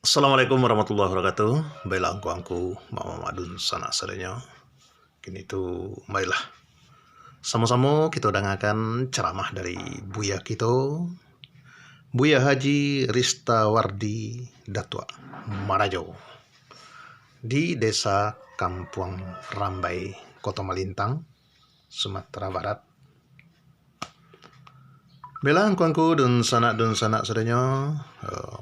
Assalamualaikum warahmatullahi wabarakatuh. Baiklah angku mama madun sana sadanya. Kini itu baiklah. Sama-sama kita dengarkan ceramah dari Buya kita, Buya Haji Rista Wardi Datua Marajo di Desa Kampung Rambai, Kota Malintang, Sumatera Barat. Baiklah angku dan sanak sadanya,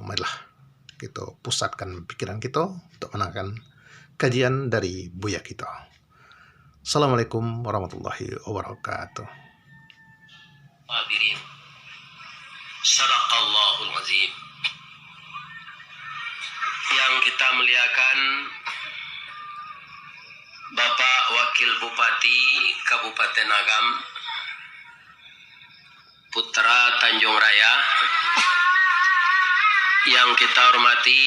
baiklah. Kita pusatkan pikiran kita untuk menangkan kajian dari Buya kita. Assalamualaikum warahmatullahi wabarakatuh. Hadirin, Sadaqallahul Azim. Yang kita muliakan Bapak Wakil Bupati Kabupaten Agam, Putra Tanjung Raya. Yang kita hormati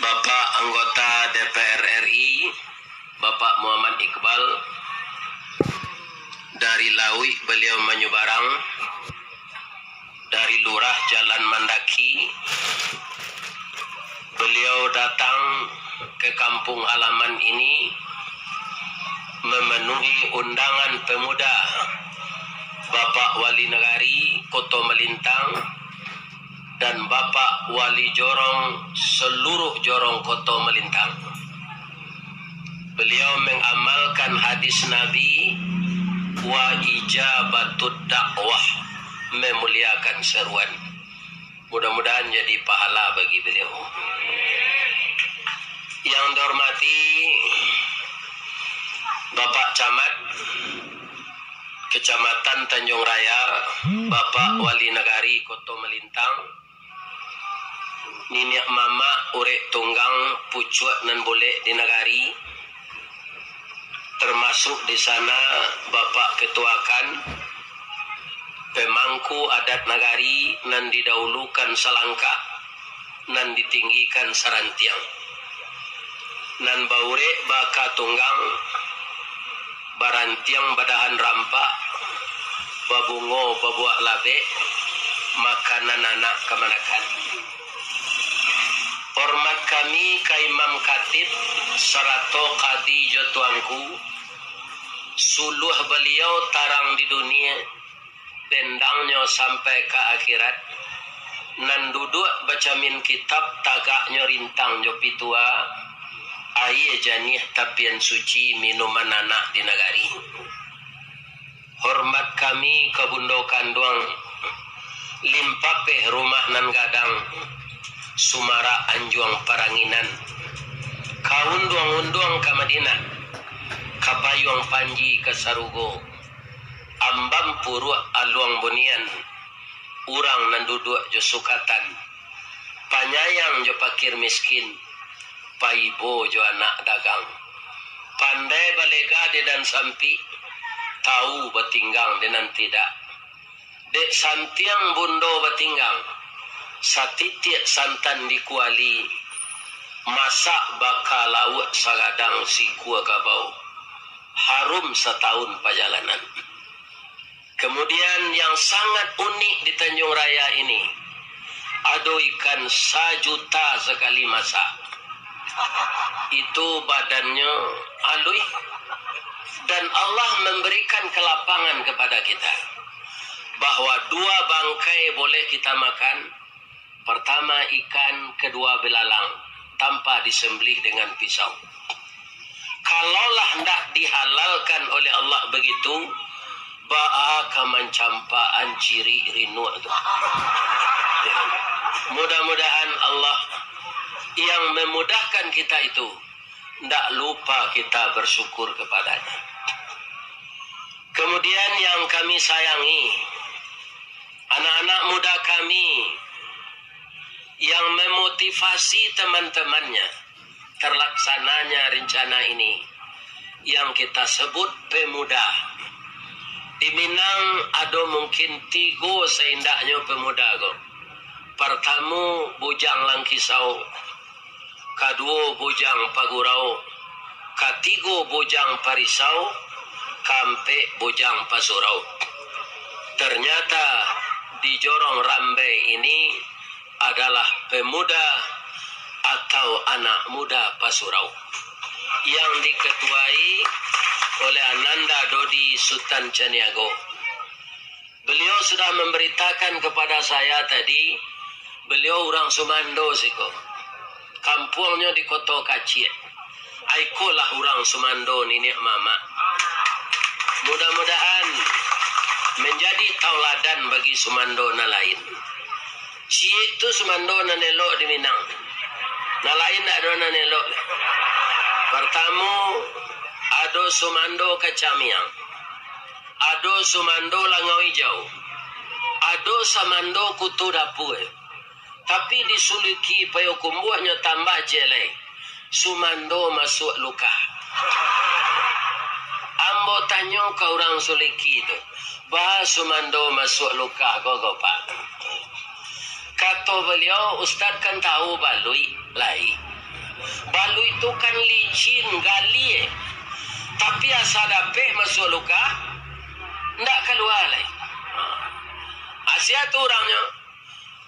Bapak Anggota DPR RI, Bapak Muhammad Iqbal dari Lawi, beliau Manyubarang, dari Lurah Jalan Mandaki. Beliau datang ke kampung halaman ini memenuhi undangan pemuda Bapak Wali Negari Kota Malintang dan Bapak Wali Jorong seluruh Jorong Kota Malintang. Beliau mengamalkan hadis Nabi, wa ijabatud dakwah, memuliakan seruan. Mudah-mudahan jadi pahala bagi beliau. Yang dihormati Bapak Camat Kecamatan Tanjung Raya, Bapak Wali Negari Kota Malintang, Niniak Mama urek tunggang pucuak nan boleh di negari, termasuk di sana Bapak Ketuakan, pemangku adat negari nan didahulukan selangkah, nan ditinggikan sarantiang, nan baurek baka tunggang, barantiang badahan rampak, babungo babuak labe, makanan anak kemanakan. Hormat kami ka Imam Khatib Sarato Qadi Jotuangku, suluh beliau tarang di dunia, bendangnya sampai ke akhirat, nan duduk bacamin kitab tagaknya rintang jopi tua, aye janih tapian suci minuman anak di negari. Hormat kami ke Bundo Kanduang, limpape rumah nan gadang, Sumara Anjuang Paranginan, kaunduang-unduang ke Madinah, kapayuang Panji ke Sarugo, ambam puruk aluang bunian, urang nan duduk jo sukatan, panyayang jo pakir miskin, paibo jo anak dagang, pandai balegade dan sampi, tahu batinggang dengan tidak, dek santiang bundo batinggang, satitiak santan di kuali, masak bakal lauk sagadang si kuah kabau, harum setahun perjalanan. Kemudian yang sangat unik di Tanjung Raya ini, ada ikan 1 juta sekali masak. Itu badannya alui, dan Allah memberikan kelapangan kepada kita bahwa 2 bangkai boleh kita makan. Pertama ikan, kedua belalang, tanpa disembelih dengan pisau. Kalaulah hendak dihalalkan oleh Allah begitu, ba'aka mencampaan ciri rinu itu. Mudah-mudahan Allah yang memudahkan kita itu, tidak lupa kita bersyukur kepadanya. Kemudian yang kami sayangi, anak-anak muda kami yang memotivasi teman-temannya terlaksananya rencana ini, yang kita sebut pemuda. Di Minang ada mungkin 3 seindaknya pemuda go. Pertama bujang Langkisau, kedua bujang Pagurau, ketiga bujang Parisau, kampe bujang Pasurau. Ternyata di Jorong Rambai ini adalah pemuda atau anak muda Pasurau yang diketuai oleh Ananda Dodi Sultan Caniago. Beliau sudah memberitakan kepada saya tadi, beliau orang Sumando siko. Kampungnya di Kota Kacir. Aikolah orang Sumando nini mama. Mudah-mudahan menjadi tauladan bagi Sumando na lain. Si itu Sumando na nelok di Minang. Na lain ada na nelok. Pertama, ada Sumando Kacamiang. Ada Sumando Langau Hijau. Ada Samando Kutu Dapue. Tapi disuliki payo kumbuhnya tambah jelek. Sumando masuk luka. Ambo tanyo ke orang suliki itu. Bah Sumando masuk luka kau pak. Kata beliau, Ustaz kan tahu balui lai. Balui itu kan licin, gali. Tapi asal dapet masuk luka, ndak keluar lai. Asia tu orangnya.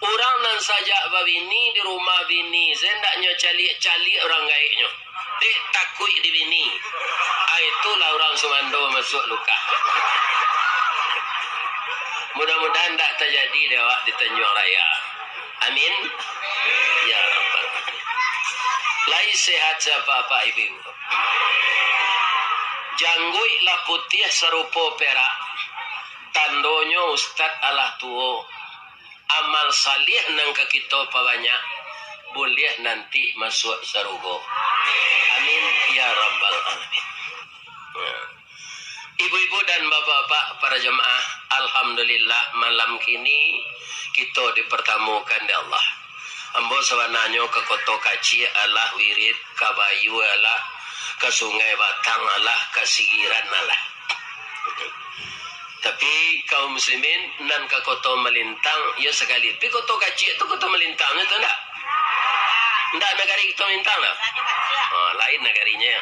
Orang nan saja babini di rumah bini, saya ndaknya cali orang gaiknya. Dek takut di bini. Itulah orang Sumando masuk luka. Mudah-mudahan tak terjadi lewat di Tanjung Raya. Amin. Ya Rabbal Alamin. Lai sehat siapa Pak Ibu. Janggui lah putih serupa perak. Tandonyo Ustaz Allah tuo. Amal salih nang ke kita banyak. Boleh nanti masuk sarugo. Amin. Ya Rabbal Alamin. Ibu-ibu dan bapak-bapak para jemaah, alhamdulillah malam kini kita dipertemukan di Allah. Ambo sawananyo ke Kota Kaci Allah wirid, ke Bayu Allah, ke Sungai Batang Allah, ke Sigiran Allah. Tapi kaum muslimin nan ke Kota Melintang ya sekali. Tapi Kota Kaci itu Kota Melintangnya itu enggak? Enggak negari Kota Melintang lah. Oh, lain negarinya.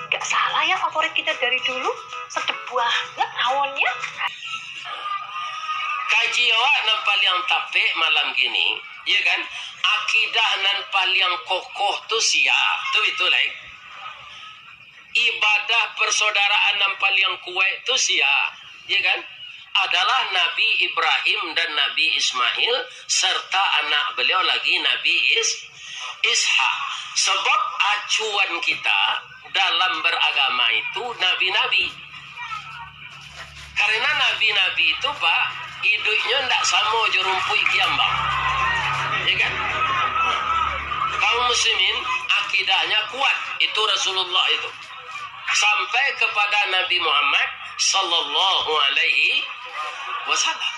Gak salah ya favorit kita dari dulu. Sedep banget rawonnya. Kaji awak nan paling tapek malam gini, ya kan? Akidah nan paling kokoh tu sia, tu itu lain. Ibadah persaudaraan nan paling kuat tu sia, ya kan? Adalah Nabi Ibrahim dan Nabi Ismail serta anak beliau lagi Nabi Ishak. Sebab acuan kita dalam beragama itu nabi-nabi. Karena nabi-nabi itu Pak, hidupnya tidak sama jerumpui kiambang. Ya kan? Kaum muslimin akidahnya kuat. Itu Rasulullah itu. Sampai kepada Nabi Muhammad sallallahu alaihi wasallam.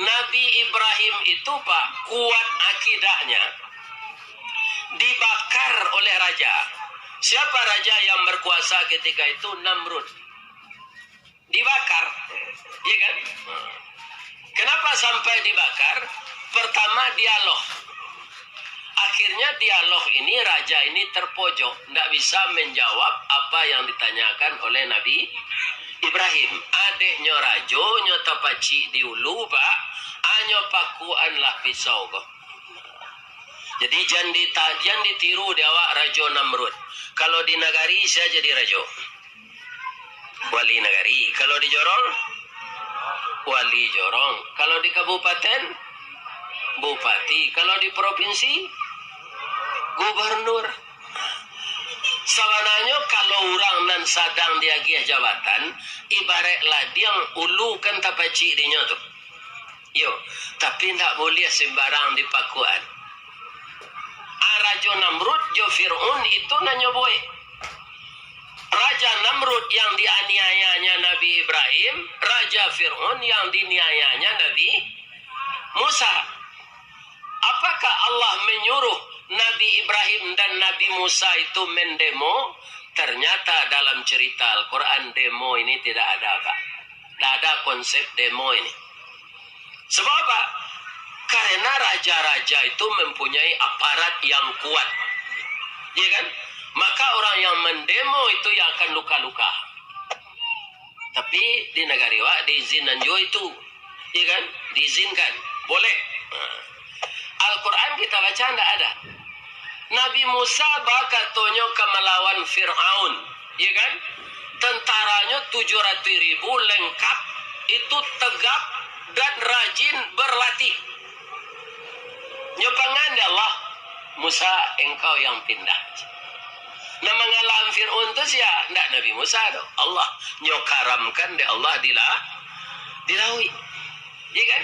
Nabi Ibrahim itu Pak, kuat akidahnya. Dibakar oleh raja. Siapa raja yang berkuasa ketika itu? Namrud. Dibakar. Ya kan? Kenapa sampai dibakar? Pertama dialog. Akhirnya dialog ini, raja ini terpojok. Tidak bisa menjawab apa yang ditanyakan oleh Nabi Ibrahim. Adiknya rajo, nyo tapaci diulu Pak. Anyo pakuan lah pisau kok. Jadi jangan ditiru di awak Rajo Namrud. Kalau di nagari saya jadi Rajo. Wali nagari. Kalau di Jorong, Wali Jorong. Kalau di kabupaten, Bupati. Kalau di provinsi, Gubernur. Sawananya kalau orang nan sadang diagih jabatan, ibaratlah dia ulu kan tapaci dinya tu. Yo, tapi tak boleh sembarang dipakuan. Raja Namrud jo Fir'aun itu nanya boy. Raja Namrud yang dianiayanya Nabi Ibrahim, Raja Fir'aun yang diniayanya Nabi Musa. Apakah Allah menyuruh Nabi Ibrahim dan Nabi Musa itu mendemo? Ternyata dalam cerita Al-Quran demo ini tidak ada Pak. Tidak ada konsep demo ini. Sebab apa? Karena raja-raja itu mempunyai aparat yang kuat. Ya kan? Maka orang yang mendemo itu yang akan luka-luka. Tapi Tapi di negara wa diizinkan juga itu. Ya kan? Diizinkan. Boleh. Al-Quran kita baca tidak ada. Nabi Musa bakatonyo ke melawan Fir'aun. Ya kan? Tentaranya 700.000 lengkap. Itu tegap dan rajin berlatih. Nyopangan ya Allah. Musa engkau yang pindah. Nah mengalah Fir'aun itu sih ya. Tidak Nabi Musa do. Allah nyokaramkan de Allah dilawi. Ya kan?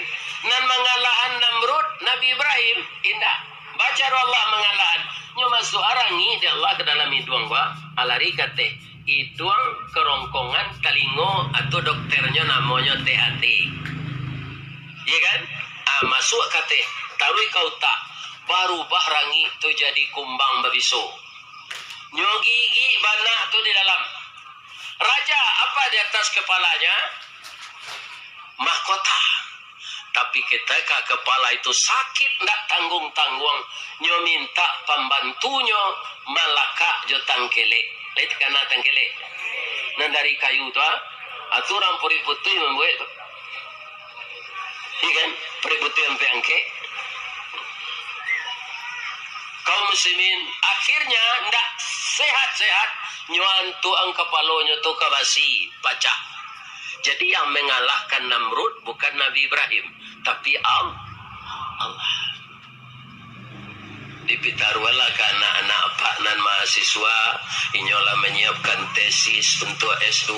Nan mengalahan Namrud Nabi Ibrahim indah. Baca Allah mengalahan. Nyo masuk arangi de Allah ke dalam hidung gua. Alari kate. Hidung kerongkongan telingo atau dokternya namanya THT. Ya kan? Masuk kate. Tarui kau tak. Baru bahrangi tu jadi kumbang babiso. Nyo gigi bana tu di dalam. Raja apa di atas kepalanya? Mahkota. Tapi ketika kepala itu sakit ndak tanggung-tanggung, nyo minta pembantunya malaka jo tangkele. Lihat kana tangkele. Nan dari kayu tu aturan puri putih membuat tu. Ikan puri putih sampai angke. Kaum muslimin akhirnya ndak sehat-sehat nyoantu ang kepalanya tu kabasi baca. Jadi yang mengalahkan Namrud bukan Nabi Ibrahim, tapi Allah. Dipitarwala ke anak-anak pak nan mahasiswa, inyolah menyiapkan tesis untuk S2,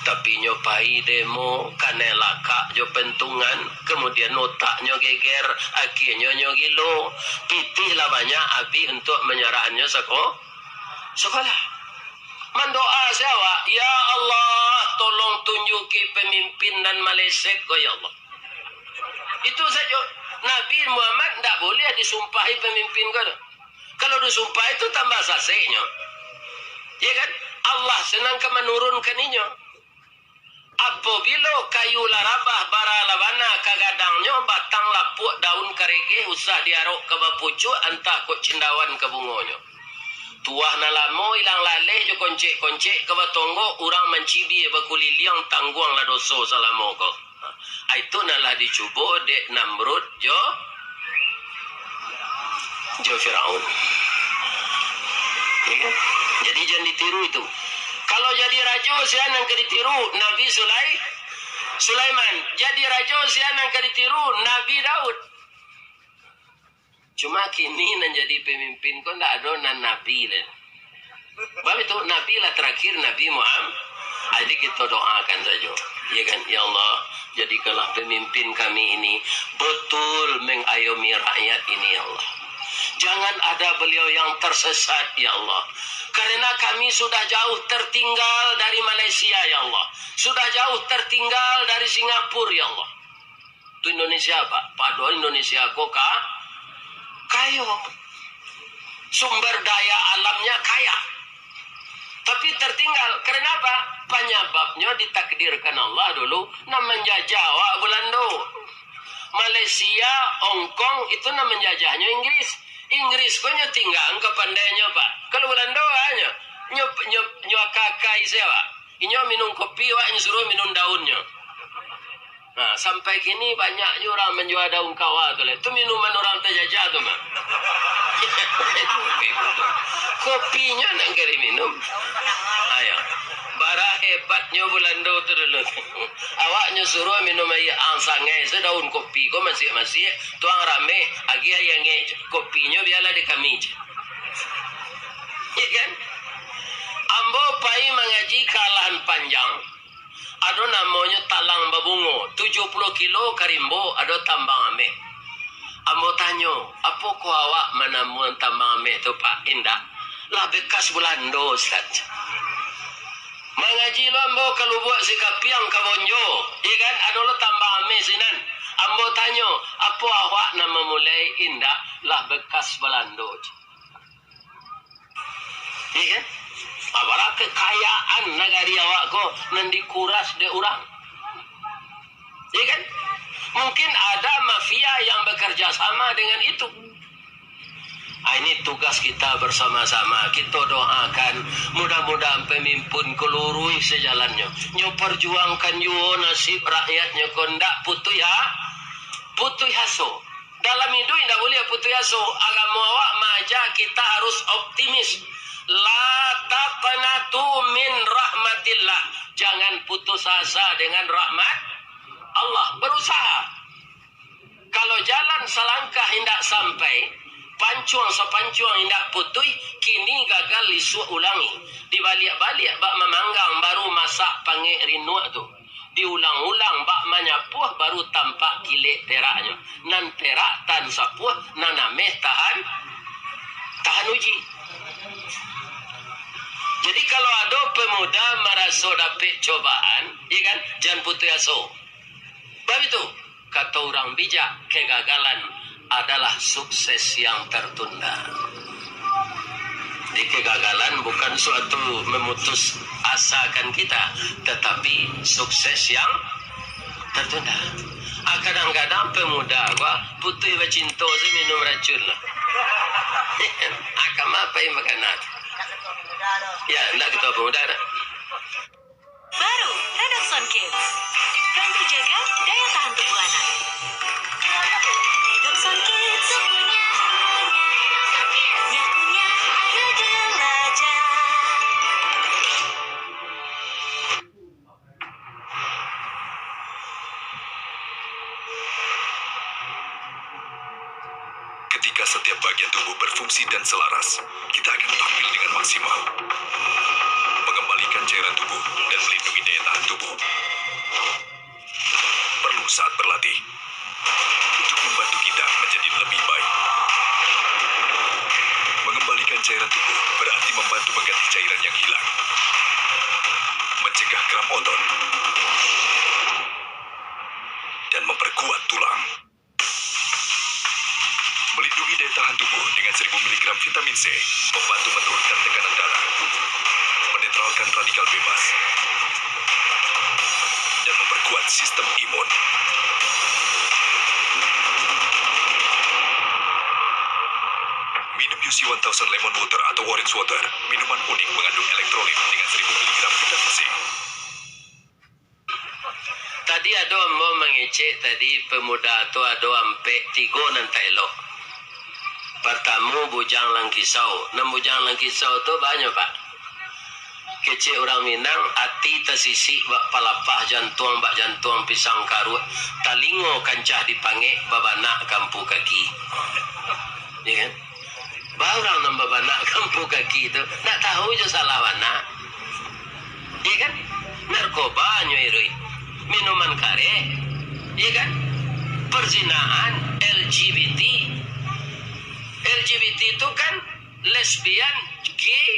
tapi nyopai demo, kanelaka jo pentungan, kemudian notaknya geger, akhirnya nyogilo, pitihlah banyak abi untuk menyerahnya sekolah. Mendoa siapa? Ya Allah, tolong tunjuki pemimpin dan Malaysia kau ya Allah. Itu saja. Nabi Muhammad tidak boleh disumpahi pemimpin kau. Kalau disumpah itu tambah saseknya. Ya kan? Allah senang ke menurunkan ini. Apabila kayu larabah bara labana kagadangnya batang lapuk daun karege usah diarok ke bapucu antah kok cendawan ke bungonya. Tuah nalamo ilang laleh jo koncek-koncek ke batonggo urang mencibi bakuliliang tangguang la doso salamo ko. Itu nalah dicubo dek Namrud jo Firaun. Ya. Jadi jangan ditiru itu. Kalau jadi raja sian yang ditiru Nabi Sulaiman. Jadi raja sian yang ditiru Nabi Daud. Cuma kini menjadi pemimpin kok tidak ada nabi lah. Sebab itu nabi lah terakhir Nabi Muhammad. Jadi kita doakan saja. Ya kan? Ya Allah, jadikanlah pemimpin kami ini betul mengayomi rakyat ini ya Allah. Jangan ada beliau yang tersesat ya Allah. Karena kami sudah jauh tertinggal dari Malaysia ya Allah. Sudah jauh tertinggal dari Singapura ya Allah. Itu Indonesia Pak. Padahal Indonesia kok kaya. Sumber daya alamnya kaya. Tapi tertinggal. Karena apa? Penyebabnya ditakdirkan Allah dulu menjajah Belanda. Malaysia, Hong Kong itu menjajahnya Inggris. Inggris punya tinggal kepandainya Pak. Kalau Belanda hanya nyok kakai sewa. Inyo minum kopi wak suruh minum daunnya. Nah, sampai kini banyak orang menjual daun kawah tu. Itu minuman orang terjajah tu mah. Kopinya nak kiri minum. Ayo. Bara hebatnya Belanda tu dulu. Awaknya suruh minum air angsangai sedaun kopi ko masih tuang rame agi yang kopinya biarlah di kami. Ya kan? Ambo pai mengaji kalahan panjang. Ada namanya talang babungo 70 kilo karimbo ada tambang ame. Ambo tanya, apa ko awak menemukan tambang ame tu Pak Indah? Lah bekas Belanda Ustaz. Mengaji lo ambo kalau buat si kapiang kabonjo, iya kan? Ada lo tambang ame sinan. Ambo tanya, apa awak nama mulai Indah? Lah bekas Belanda. Iya kan? Apalah kekayaan negari awak ko nanti kuras de orang. Ya kan? Mungkin ada mafia yang bekerja sama dengan itu. Ini tugas kita bersama-sama. Kita doakan mudah-mudahan pemimpin kelurui sejalannya. Nyo perjuangkan yo nasib rakyatnya kondak putuh haso. Dalam hidup tidak boleh putuh haso. Agama awak maja kita harus optimis. La taqnatu min rahmatillah. Jangan putus asa dengan rahmat Allah. Berusaha. Kalau jalan selangkah hendak sampai, pancuang sepancuang hendak putui, kini gagal isu ulangi. Dibalik-balik bak memanggang baru masak panggil rinua tu. Diulang-ulang bak menyapuh baru tampak kilik peraknya. Nan perak tan sapuh, nan ameh tahan uji. Jadi kalau ada pemuda merasa dapat cobaan, ya kan, jangan putus asa. Sebab itu, kata orang bijak, kegagalan adalah sukses yang tertunda. Di kegagalan bukan suatu memutus asakan kita, tetapi sukses yang tertunda. Kadang-kadang pemuda putih bercinta minum racun lah. Akan apa yang makanan? Ya, enggak kita pemuda dah. Baru Redoxon Kids. Bantu jaga daya tahan tubuh anak. Redoxon Kids. Nyakunya ayo jelajah. Ketika setiap bagian tubuh berfungsi dan selaras, kita akan tampil dengan maksimal. Mengembalikan cairan tubuh dan melindungi daya tahan tubuh. Perlu saat berlatih untuk membantu kita menjadi lebih baik. Mengembalikan cairan tubuh berarti membantu mengganti cairan yang hilang, mencegah kram otot, dan memperkuat tulang. Melindungi daya tahan tubuh dengan 1000 mg vitamin C, membantu menurunkan tekanan darah, menetralkan radikal bebas, dan memperkuat sistem imun. Minum UC 1000 Lemon Water atau Orange Water, minuman unik mengandung elektrolit dengan 1000 mg vitamin C. Tadi ada mau mengecek tadi pemuda tu ada ampe 3 nanti elok. Pertama bujang langkisau. Nam bujang langkisau tu banyak pak. Kecik orang Minang hati tersisik bak palapah jantung pisang karut talingo kancah dipangek babanak kampu kaki. Ya kan? Barang nam babanak kampu kaki tu nak tahu je salah mana. Ya kan? Narkoba nyuirui. Minuman kare. Ya kan? Perzinaan LGBT itu kan lesbian, gay,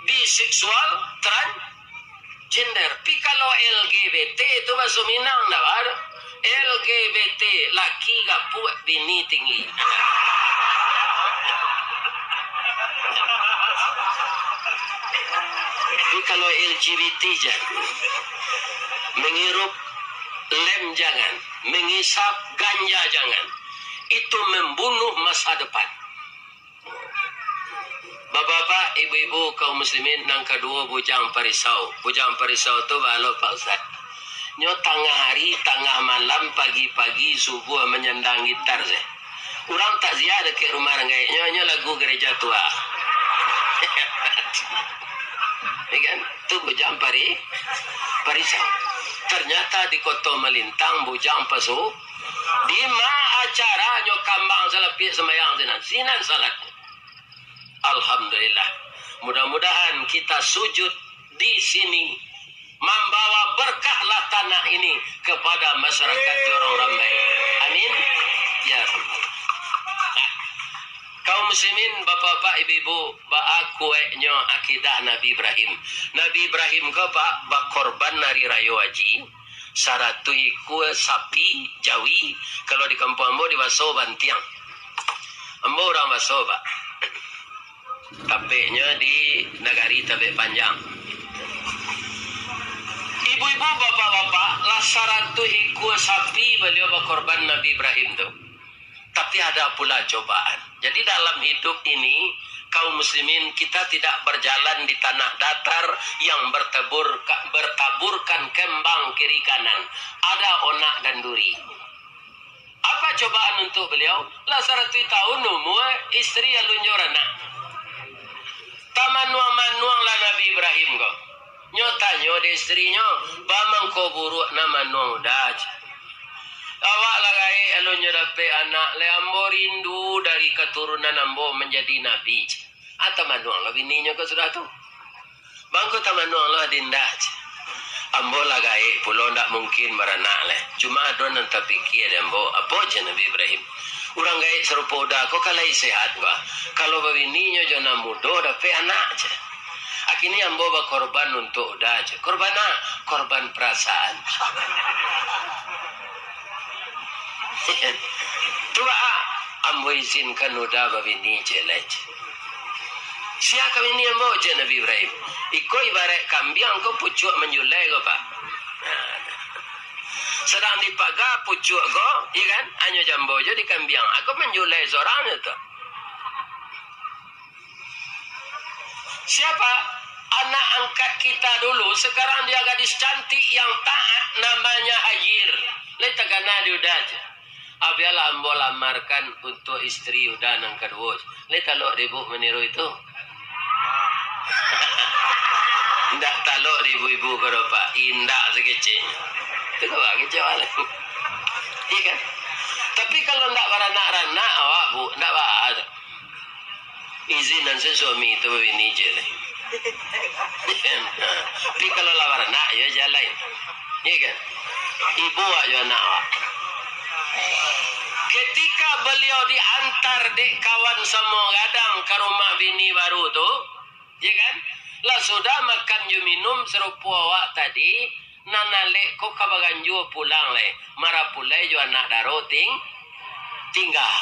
biseksual, transgender. Tapi kalau LGBT itu bahasa Minang dah ada. LGBT laki gapuk bini tinggi. Tapi kalau LGBT jangan. Menghirup lem jangan. Mengisap ganja jangan. Itu membunuh masa depan. Bapak-bapak, ibu-ibu kaum muslimin nang kedua bujang parisau. Bujang parisau tu balo Pak Ustaz. Nyo tengah hari, tengah malam, pagi-pagi, subuh menyandang gitar saya. Orang tak ziarah dekat rumah rengai. Nyo lagu gereja tua. Kan? Tu bujang parisau. Ternyata di Kota Melintang bujang pasu. Di ma acara nyo kambang salapik semayang sinan salat. Alhamdulillah. Mudah-mudahan kita sujud di sini membawa berkahlah tanah ini kepada masyarakat orang ramai. Amin. Ya Rabbal. Kaum muslimin, bapak-bapak, ibu-ibu, aku nyo akidah Nabi Ibrahim. Nabi Ibrahim ke bak korban nari rayo haji. Saratu iku sapi Jawi, kalau di kampung ambo di baso bantiang. Ambo orang baso pak. Tapeknya di nagari Tapek Panjang. Ibu-ibu, bapak-bapak, lah saratu iku sapi beliau berkorban Nabi Ibrahim tu. tapi ada pula cobaan. Jadi dalam hidup ini, kaum muslimin, kita tidak berjalan di tanah datar yang bertaburkan kembang kiri kanan. Ada onak dan duri. Apa cobaan untuk beliau? Lah 100 tahun umur, istri alunjur anak. Tamanuang-manuang lah Nabi Ibrahim kau. Nyotanyo de istrinya, bamang ko buruk na manuang dah. Awak lagai alunyo dapat anak le ambo rindu dari keturunan ambo menjadi nabi. Atau manuang lah bininya kau sudah tu. Bangko tamanuang lah dindah. Ambo lagai pulau ndak mungkin beranak le. Cuma adon nan terpikir ambo apa je Nabi Ibrahim. Orang gaya serupa udah kau kalai sehat gua. Kalau bininya jona muda dapat anak je. Akhirnya ambo berkorban untuk udah je. Korban apa? Korban perasaan. Tuba ambo izinkan udah bini jelek. Siapa ini ambo je Nabi Ibrahim. Iko ibarat kambing kau pucuk menjulai kau pak. Sedang dipagar pucuk kau, iya kan? Hanya jambo je di kambing. Aku menjulai seorang itu. Siapa? Anak angkat kita dulu. Sekarang dia gadis cantik yang taat, namanya Hajir. Lai tagana dia udah je. Abialah ambo lamarkan untuk istri udah nang kedua. Lai talok ribu meniru itu. Ndak talok ribu-ibu kalau pak. Indak sekecil. Itu kau kecil lah. Iya kan? Tapi kalau ndak beranak-ranak awak bu, ndak ada. Izinan suami itu begini je lah. Tapi kalau lah beranak ya jalan. Iya kan? Ibu aja anak awak. Ketika beliau diantar dek kawan sama gadang ke rumah bini baru tu, ya kan? Lah sudah makan ju minum serupa awak tadi, nanalek ko kabaganju pulang le, marah pulai ju anak daro tinggal.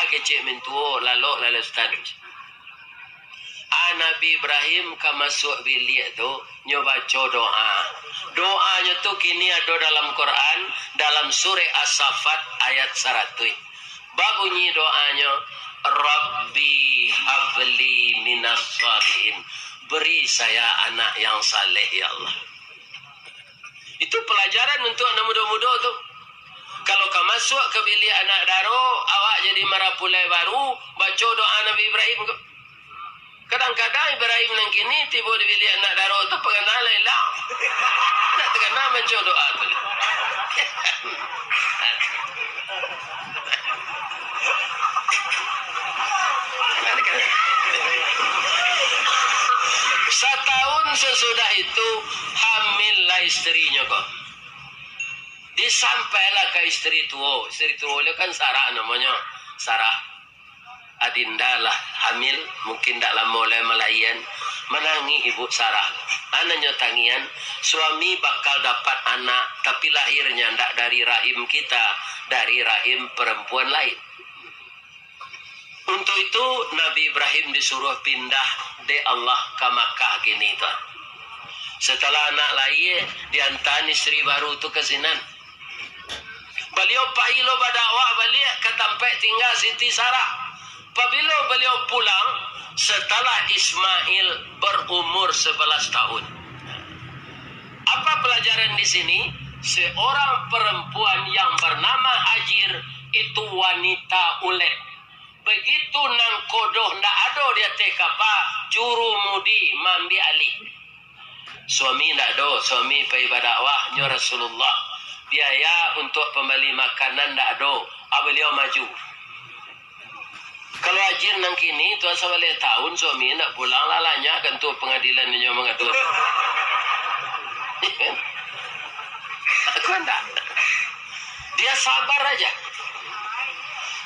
Age cek mentuo lalu stadium. Nabi Ibrahim ka masuk bilik tu nyoba doa. Doanya tu kini ada dalam Quran dalam surah As-Saffat ayat 100. Babunyi doanya Rabbi habli minas salihin. Beri saya anak yang saleh ya Allah. Itu pelajaran untuk anak muda-muda tu. Kalau kau masuk ke bilik anak daro, awak jadi marapulai baru, baca doa Nabi Ibrahim. Kadang-kadang Ibrahim nang kini tiba di bilik anak daro tu pengenal lelah. Nak terkenal baca doa tu. Setahun sesudah itu hamillah istrinya kok. Disampailah ke istri tua. Istri tua dia kan Sarah namanya. Sarah. Adinda lah hamil. Mungkin tak lama oleh melayan. Menangi ibu Sarah. Anaknya tangian. Suami bakal dapat anak. Tapi lahirnya tak dari rahim kita. Dari rahim perempuan lain. Untuk itu Nabi Ibrahim disuruh pindah de Allah ke Makkah gini tuh. Setelah anak lahir diantar istri baru tu ke sinan. Beliau pahilo berdakwah balik ke tempat tinggal Siti Sarah. Apabila beliau pulang setelah Ismail berumur 11 tahun. Apa pelajaran di sini? Seorang perempuan yang bernama Hajir itu wanita ulet. Begitu nang kodoh ndak ada dia tekapa juru mudi mambi alih. Suami ndak ada, suami pai berdakwah nya Rasulullah. Biaya untuk pembeli makanan ndak ada, beliau maju. Kalau Hajir nang kini tuan sebalik tahun suami ndak pulang lalanya kan tu pengadilan nya mengatur. Aku ndak. Dia sabar aja.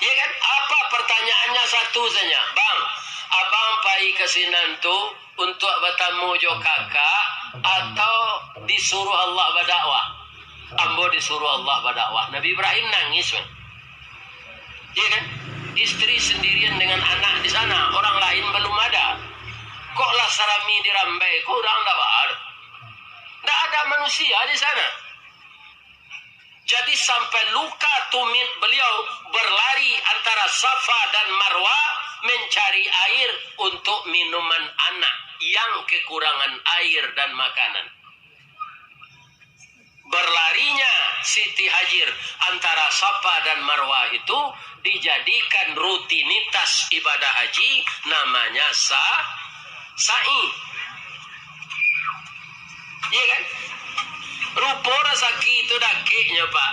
Ya kan? Apa pertanyaannya satu saja. Bang, abang pai ke sinan tu untuk bertemu jo kakak atau disuruh Allah berdakwah? Ambo disuruh Allah berdakwah. Nabi Ibrahim nangis. Ya kan? Istri sendirian dengan anak di sana. Orang lain belum ada. Koklah sarami dirambai. Kok orang tak ada? Tak ada manusia di sana. Jadi sampai luka tumit beliau berlari antara Safa dan Marwa mencari air untuk minuman anak yang kekurangan air dan makanan. Berlarinya Siti Hajar antara Safa dan Marwa itu dijadikan rutinitas ibadah haji, namanya sa'i. Iya kan? Rupa rezeki itu dakiknya Pak.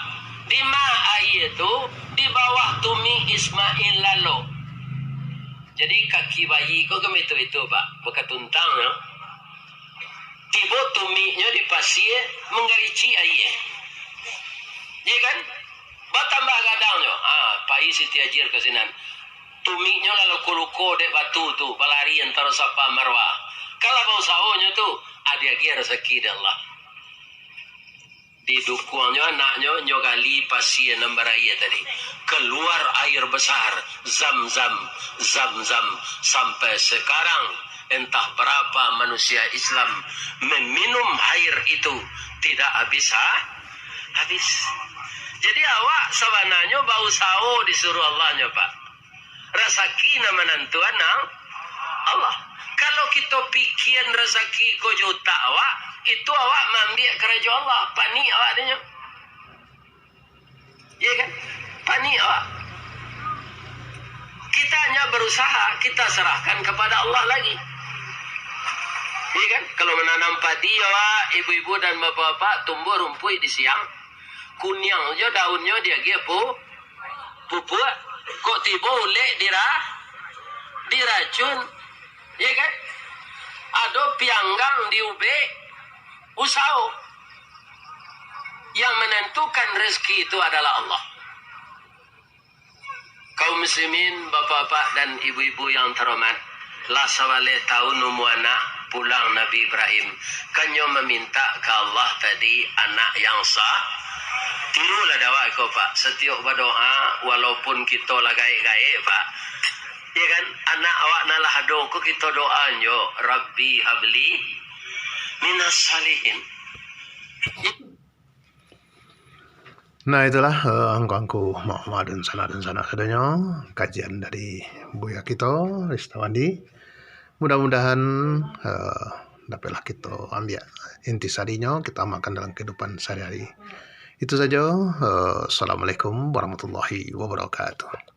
Di ma'ai itu di bawah tumi Ismail Lalo. Jadi kaki bayi kok itu Pak, bekas tuntang ya. Tiba tuminya di pasir menggarici air. Iya kan? Bertambah gadangnya. Pai Siti Hajar ke sinan. Tuminya lalu kuluko dek batu tu, balari antara Safa Marwa. Kalau bau saonya tu, ada rezeki dari Allah. Di dukuannya anaknya nyogali pasien nomor air tadi. Keluar air besar, zam-zam sampai sekarang entah berapa manusia Islam meminum air itu tidak habis. Jadi awak sebenarnya bau sao disuruh Allahnya Pak. Rezeki nama nantuan Allah. Kalau kita pikir rezeki ko juta awak, itu awak mengambil kerja Allah. Panik awak adanya. Iya kan? Panik awak. Kita hanya berusaha, kita serahkan kepada Allah lagi. Iya kan? Kalau menanam padi awak, ibu-ibu dan bapak-bapak tumbuh rumput di siang, kunyang aja daunnya dia pupuk. Kok tiba ulek diracun. Iya kan? Ada pianggang di ube usau. Yang menentukan rezeki itu adalah Allah. Kaum muslimin, bapak-bapak dan ibu-ibu yang terhormat, lah sawale tahun numuana pulang Nabi Ibrahim. Kanyo meminta ke Allah tadi anak yang sah. Tirulah dakwah ko Pak. Setiap berdoa walaupun kita lah gaik-gaik Pak. Ya kan? Anak awak nalah doa kita doanya Rabbi habli minas salihin. Nah itulah angku Muhammad dan sana adanya kajian dari Buya kita Ristawandi. Mudah-mudahan dapatlah kita ambil intisarinya, kita makan dalam kehidupan sehari-hari. Itu saja. Assalamualaikum warahmatullahi wabarakatuh.